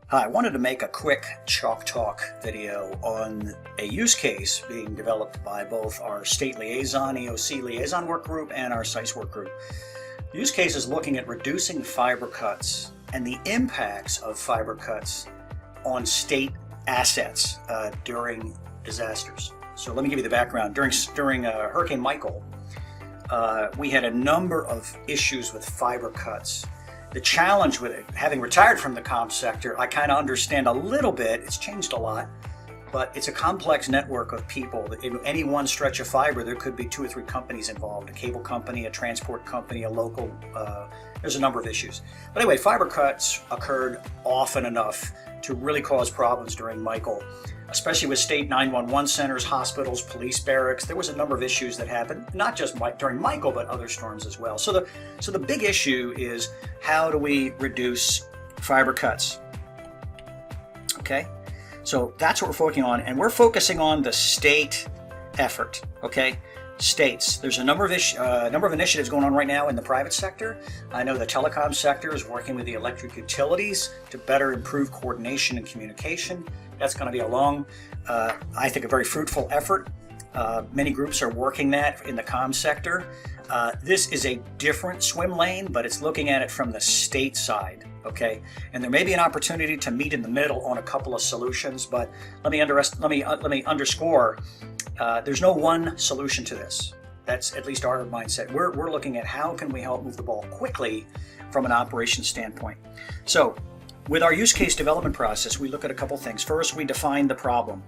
Hi, I wanted to make a quick Chalk Talk video on a use case being developed by both our state liaison, EOC liaison work group, and our SICE work group. The use case is looking at reducing fiber cuts and the impacts of fiber cuts on state assets during disasters. So let me give you the background. During Hurricane Michael, we had a number of issues with fiber cuts. The challenge with it, having retired from the comm sector, I kind of understand a little bit. It's changed a lot, but it's a complex network of people. In any one stretch of fiber, there could be 2 or 3 companies involved, a cable company, a transport company, a local, there's a number of issues. But anyway, fiber cuts occurred often enough to really cause problems during Michael, especially with state 911 centers, hospitals, police barracks. There was a number of issues that happened, not just during Michael, but other storms as well. So the big issue is, how do we reduce fiber cuts? Okay, so that's what we're focusing on, and we're focusing on the state effort. Okay, states. There's a number of initiatives going on right now in the private sector. I know the telecom sector is working with the electric utilities to better improve coordination and communication. That's going to be a long, I think, a very fruitful effort. Many groups are working that in the comm sector. This is a different swim lane, but it's looking at it from the state side, okay? And there may be an opportunity to meet in the middle on a couple of solutions, but let me underscore, there's no one solution to this. That's at least our mindset. We're looking at how can we help move the ball quickly from an operations standpoint. So with our use case development process, we look at a couple things. First, we define the problem.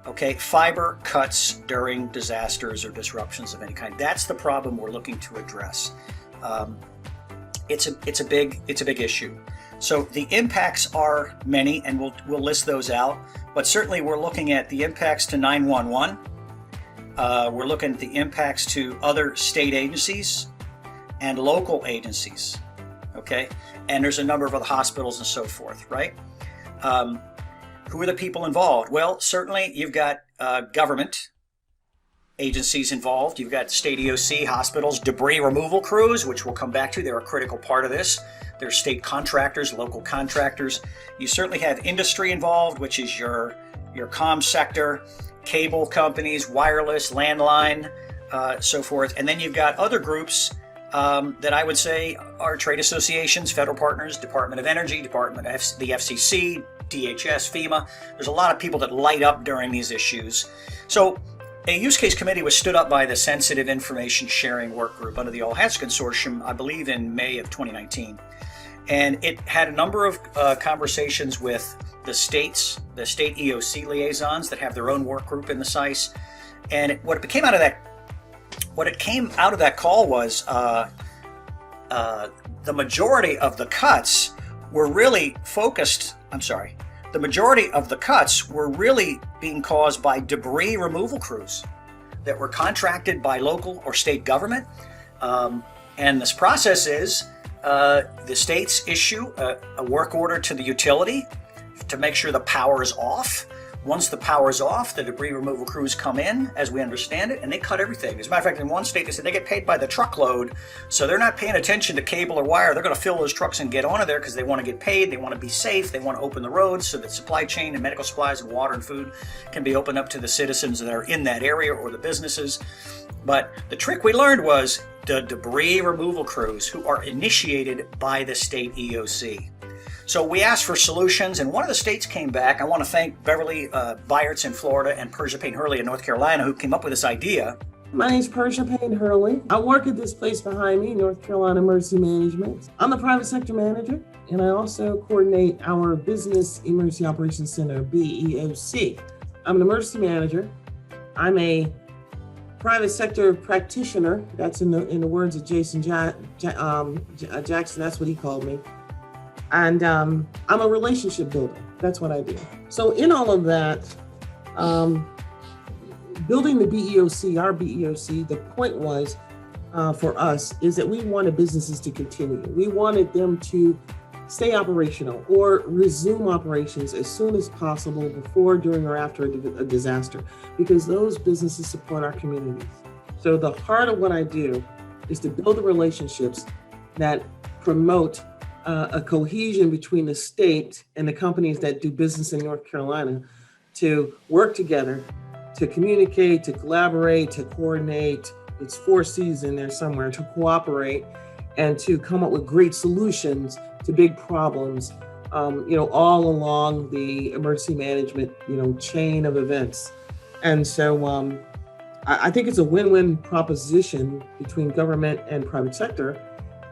Okay, fiber cuts during disasters or disruptions of any kind. That's the problem we're looking to address. It's a big issue. So the impacts are many, and we'll list those out. But certainly, we're looking at the impacts to 911. We're looking at the impacts to other state agencies and local agencies. Okay, and there's a number of other hospitals and so forth, right? Who are the people involved? Well, certainly you've got government agencies involved. You've got state EOC, hospitals, debris removal crews, which we'll come back to. They're a critical part of this. There's state contractors, local contractors. You certainly have industry involved, which is your comm sector, cable companies, wireless, landline, so forth. And then you've got other groups that I would say are trade associations, federal partners, Department of Energy, the FCC, DHS, FEMA. There's a lot of people that light up during these issues. So a use case committee was stood up by the Sensitive Information Sharing Work Group under the All Hats Consortium, I believe in May of 2019. And it had a number of conversations with the state EOC liaisons that have their own work group in the SICE. And what came out of that call was the majority of the cuts were really the majority of the cuts were really being caused by debris removal crews that were contracted by local or state government. And this process is the states issue a work order to the utility to make sure the power is off. Once the power is off, the debris removal crews come in, as we understand it, and they cut everything. As a matter of fact, in one state, they said they get paid by the truckload, so they're not paying attention to cable or wire. They're going to fill those trucks and get onto there because they want to get paid, they want to be safe, they want to open the roads so that supply chain and medical supplies and water and food can be opened up to the citizens that are in that area or the businesses. But the trick we learned was the debris removal crews, who are initiated by the state EOC. So we asked for solutions, and one of the states came back. I want to thank Beverly Byerts in Florida and Persia, Payne, Hurley in North Carolina, who came up with this idea. My name is Persia, Payne, Hurley. I work at this place behind me, North Carolina Emergency Management. I'm the private sector manager, and I also coordinate our Business Emergency Operations Center, BEOC. I'm an emergency manager. I'm a private sector practitioner. That's in the words of Jason Jackson. That's what he called me. And I'm a relationship builder. That's what I do. So in all of that, building the BEOC, our BEOC, the point was for us is that we wanted businesses to continue. We wanted them to stay operational or resume operations as soon as possible before, during, or after a disaster, because those businesses support our communities. So the heart of what I do is to build the relationships that promote a cohesion between the state and the companies that do business in North Carolina to work together, to communicate, to collaborate, to coordinate. It's 4 C's in there somewhere, to cooperate and to come up with great solutions to big problems, all along the emergency management, chain of events. And so I think it's a win-win proposition between government and private sector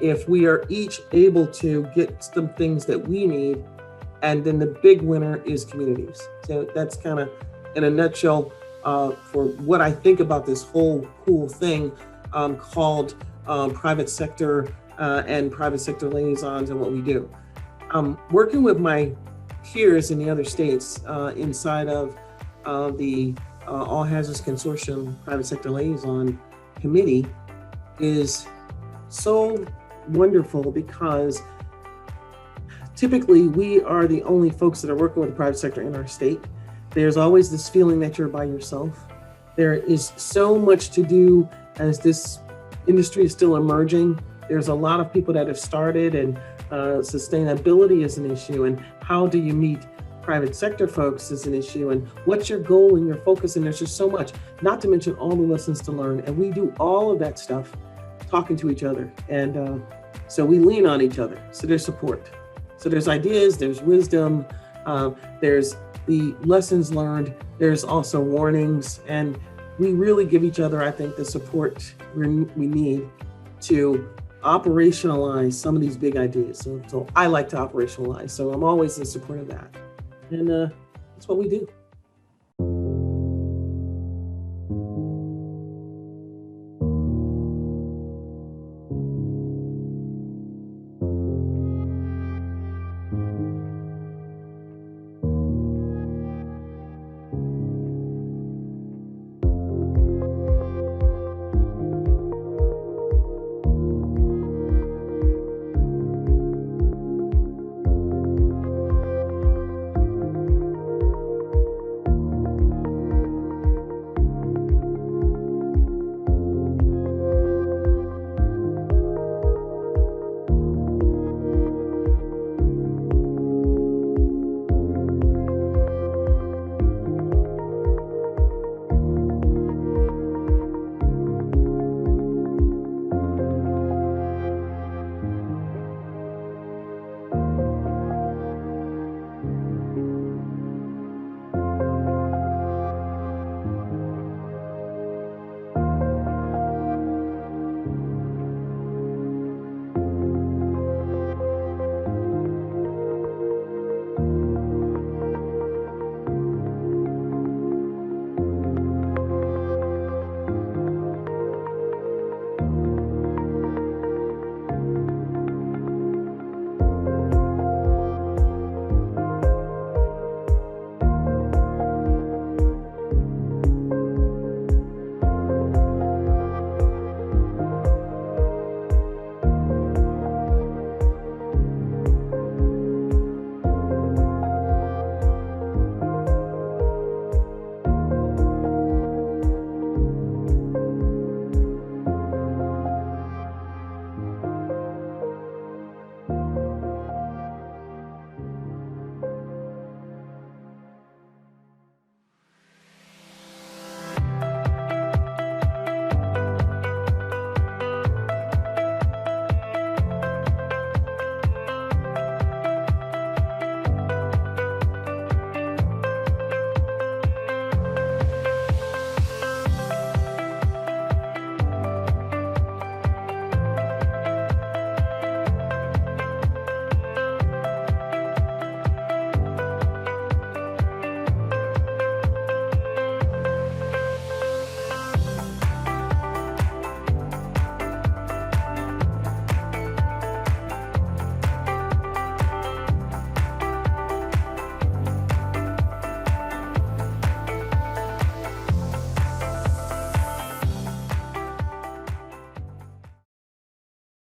if we are each able to get some things that we need, and then the big winner is communities. So that's kind of, in a nutshell, for what I think about this whole cool thing called private sector and private sector liaisons and what we do. Working with my peers in the other states inside of the All Hazards Consortium Private Sector Liaison Committee is so wonderful, because typically we are the only folks that are working with the private sector in our state. There's always this feeling that you're by yourself. There is so much to do as this industry is still emerging. There's a lot of people that have started, and sustainability is an issue, and how do you meet private sector folks is an issue, and what's your goal and your focus, and there's just so much, not to mention all the lessons to learn. And we do all of that stuff talking to each other, and so we lean on each other. So there's support, so there's ideas, there's wisdom, there's the lessons learned, there's also warnings, and we really give each other, I think, the support we need to operationalize some of these big ideas. So I like to operationalize, so I'm always in support of that, and that's what we do.